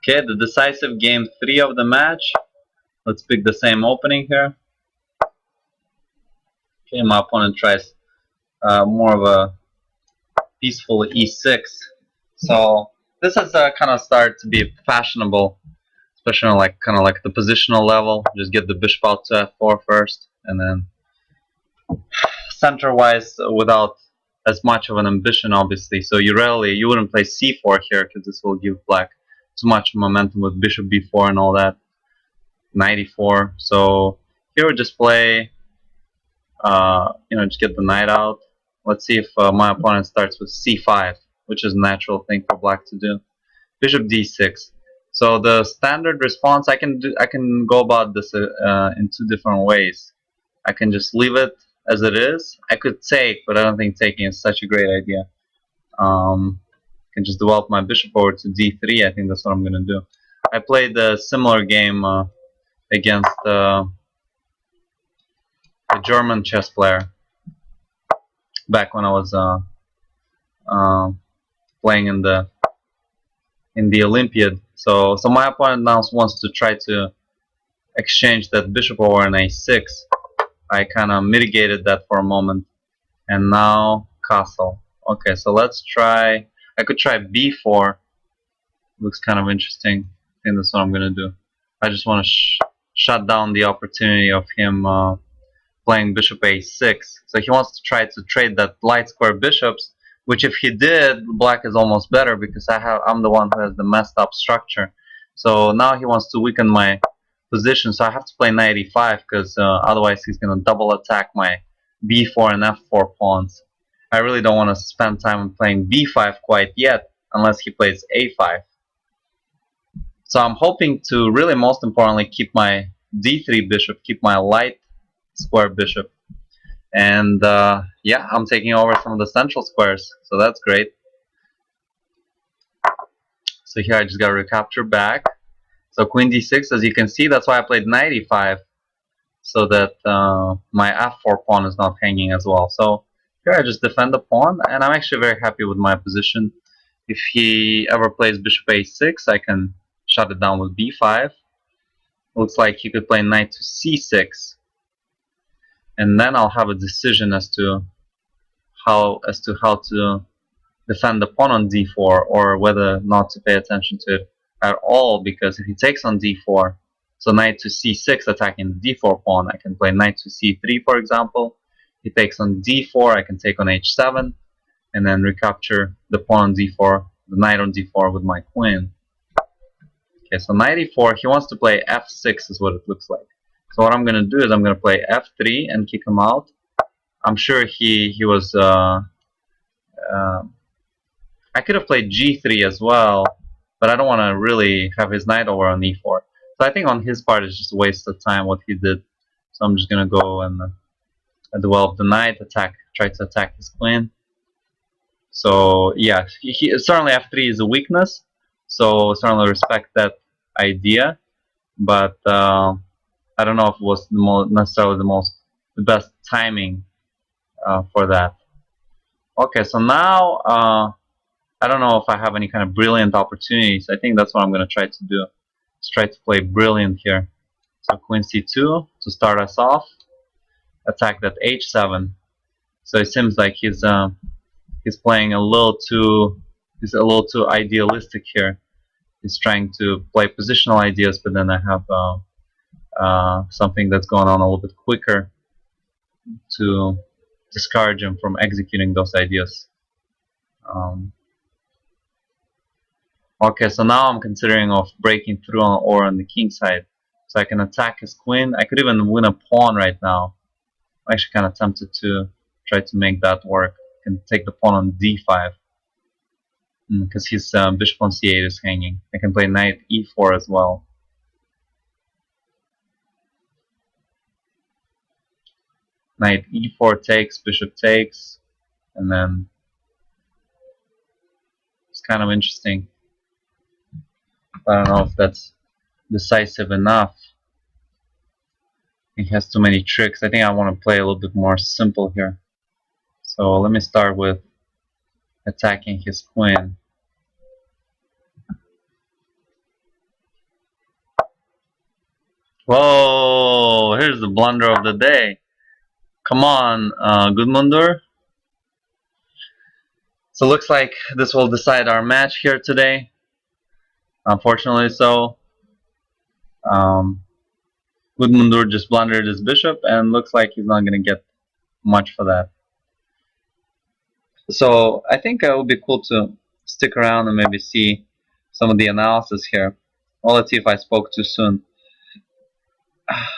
Okay, the decisive game 3 of the match. Let's pick the same opening here. Okay, my opponent tries more of a peaceful e6. So this has kind of started to be fashionable, especially on like kind of like the positional level. Just get the bishop out to f4 first, and then center-wise without as much of an ambition, obviously. So you wouldn't play c4 here because this will give black too much momentum with bishop b4 and all that. Knight e4. So here we just play, just get the knight out. Let's see if my opponent starts with c5, which is a natural thing for black to do. Bishop d6. So the standard response, I can go about this in two different ways. I can just leave it as it is. I could take, but I don't think taking is such a great idea. I can just develop my bishop over to d3. I think that's what I'm going to do. I played a similar game against a German chess player back when I was playing in the Olympiad. So my opponent now wants to try to exchange that bishop over an a6. I kind of mitigated that for a moment, and now castle. Okay, so let's try. I could try b4. Looks kind of interesting. I think that's what I'm gonna do. I just want to shut down the opportunity of him playing bishop a6. So he wants to try to trade that light square bishops, which if he did, black is almost better because I'm the one who has the messed up structure. So now he wants to weaken my position, so I have to play knight e5 because otherwise he's going to double attack my b4 and f4 pawns. I really don't want to spend time playing b5 quite yet unless he plays a5. So I'm hoping to really, most importantly, keep my d3 bishop, keep my light square bishop. And yeah, I'm taking over some of the central squares, so that's great. So here I just got to recapture back. So queen d6, as you can see, that's why I played knight e5, so that my f4 pawn is not hanging as well. So here I just defend the pawn, and I'm actually very happy with my position. If he ever plays bishop a6, I can shut it down with b5. Looks like he could play knight to c6, and then I'll have a decision as to how to defend the pawn on d4, or whether not to pay attention to it at all, because if he takes on d4, so knight to c6 attacking the d4 pawn, I can play knight to c3, for example. He takes on d4, I can take on h7, and then recapture the pawn on d4, the knight on d4 with my queen. Okay, so knight e4, he wants to play f6 is what it looks like. So what I'm going to do is I'm going to play f3 and kick him out. I'm sure he was... I could have played g3 as well, but I don't want to really have his knight over on e4. So I think on his part it's just a waste of time what he did. So I'm just going to go and develop the knight, try to attack his queen. So yeah, certainly f3 is a weakness, so certainly respect that idea, but I don't know if it was necessarily the best timing for that. Okay, so now I don't know if I have any kind of brilliant opportunities. I think that's what I'm going to try to do. Let's try to play brilliant here. So queen c2 to start us off. Attack that h7. So it seems like he's playing a little too idealistic here. He's trying to play positional ideas, but then I have something that's going on a little bit quicker to discourage him from executing those ideas. Okay, so now I'm considering of breaking through on the king side. So I can attack his queen. I could even win a pawn right now. I'm actually kind of tempted to try to make that work. I can take the pawn on d5. Because his bishop on c8 is hanging. I can play knight e4 as well. Knight e4 takes, bishop takes, and then it's kind of interesting. I don't know if that's decisive enough. He has too many tricks. I think I want to play a little bit more simple here. So let me start with attacking his queen. Whoa! Here's the blunder of the day. Come on, Gudmundur. So looks like this will decide our match here today. Unfortunately so. Gudmundur just blundered his bishop and looks like he's not going to get much for that. So I think it would be cool to stick around and maybe see some of the analysis here. Well, let's see if I spoke too soon.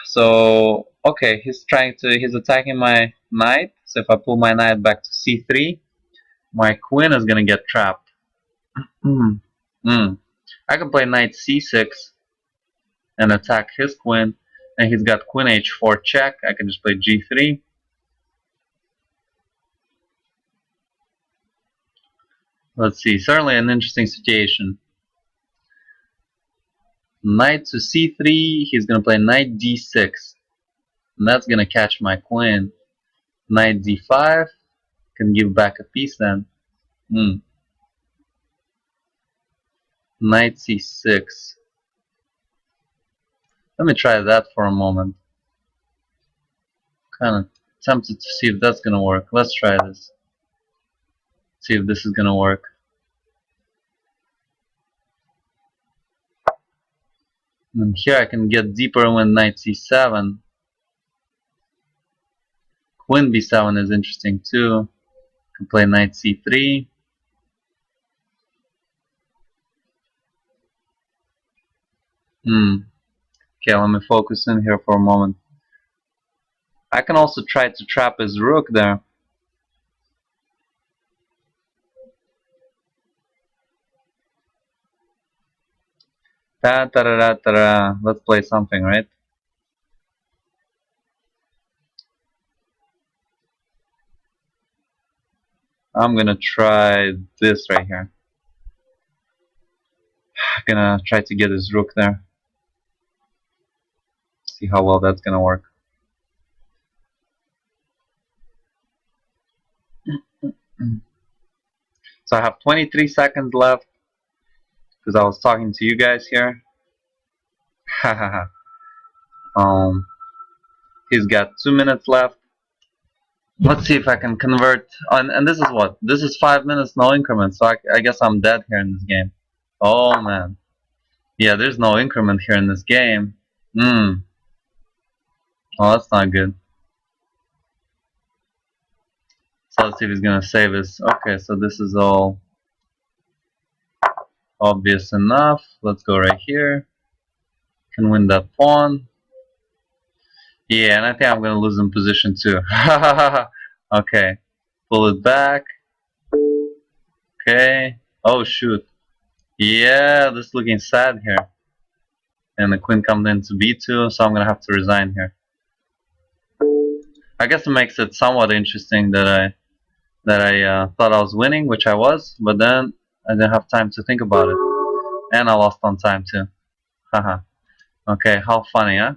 So, okay, he's attacking my knight. So if I pull my knight back to c3, my queen is going to get trapped. I can play knight c6 and attack his queen, and he's got queen h4 check. I can just play g3. Let's see, certainly an interesting situation. Knight to c3, he's going to play knight d6, and that's going to catch my queen. Knight d5, can give back a piece then. Knight c6. Let me try that for a moment. Kind of tempted to see if that's going to work. Let's try this. See if this is going to work. And here I can get deeper with knight c7. Queen b7 is interesting too. I can play knight c3. Okay, let me focus in here for a moment. I can also try to trap his rook there. Let's play something, right? I'm gonna try this right here. I'm gonna try to get his rook there. See how well that's gonna work. So I have 23 seconds left because I was talking to you guys here. He's got 2 minutes left. Let's see if I can convert. And this is what? This is 5 minutes, no increment. So I guess I'm dead here in this game. Oh man. Yeah, there's no increment here in this game. Oh, that's not good. So let's see if he's gonna save us. Okay, so this is all obvious enough. Let's go right here. Can win that pawn. Yeah, and I think I'm gonna lose in position too. Okay, pull it back. Okay. Oh shoot. Yeah, this is looking sad here. And the queen comes into b2, so I'm gonna have to resign here. I guess it makes it somewhat interesting that I thought I was winning, which I was, but then I didn't have time to think about it, and I lost on time too. Haha. Okay, how funny, huh?